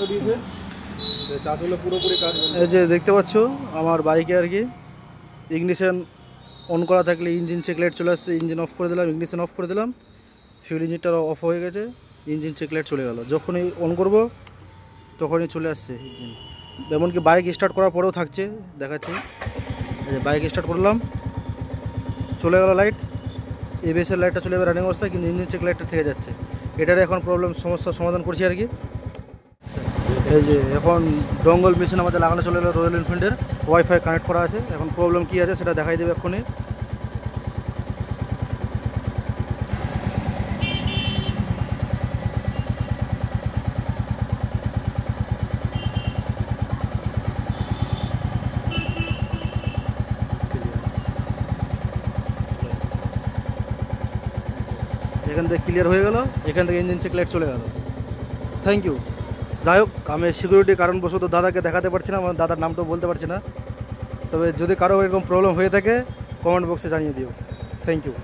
এই যে দেখতে পাচ্ছ আমার বাইকে আর কি ইগনিশন অন করা থাকলে ইঞ্জিন চেক লাইট চলে আসছে। ইঞ্জিন অফ করে দিলাম, ইগনিশন অফ করে দিলাম, ফিউল ইঞ্জিনটা অফ হয়ে গেছে, ইঞ্জিন চেক লাইট চলে গেল। যখনই অন করব তখনই চলে আসছে ইঞ্জিন। এমনকি বাইক স্টার্ট করার পরেও থাকছে, দেখাচ্ছি। এই যে বাইক স্টার্ট করলাম, চলে গেল লাইট, এবিএসের লাইটটা চলে যাবে রানিং অবস্থায়, কিন্তু ইঞ্জিন চেক লাইটটা থেকে যাচ্ছে। এটার এখন সমস্যার সমাধান করছি আর কি। এই যে এখন ডঙ্গল মেশিন আমাদের লাগানো চলে এলো রয়্যাল এনফিল্ডের, ওয়াইফাই কানেক্ট করা আছে। এখন প্রবলেম কী আছে সেটা দেখাই দেবে এক্ষুনি। এখান থেকে ক্লিয়ার হয়ে গেল, এখান থেকে ইঞ্জিন চেক লাইট চলে গেল। Thank you. যাই হোক, আমি সিকিউরিটি কারণবশত দাদাকে দেখাতে পারছি না, আমার দাদার নামটাও বলতে পারছি না। তবে যদি কারো এরকম প্রবলেম হয়ে থাকে কমেন্ট বক্সে জানিয়ে দিও। Thank you.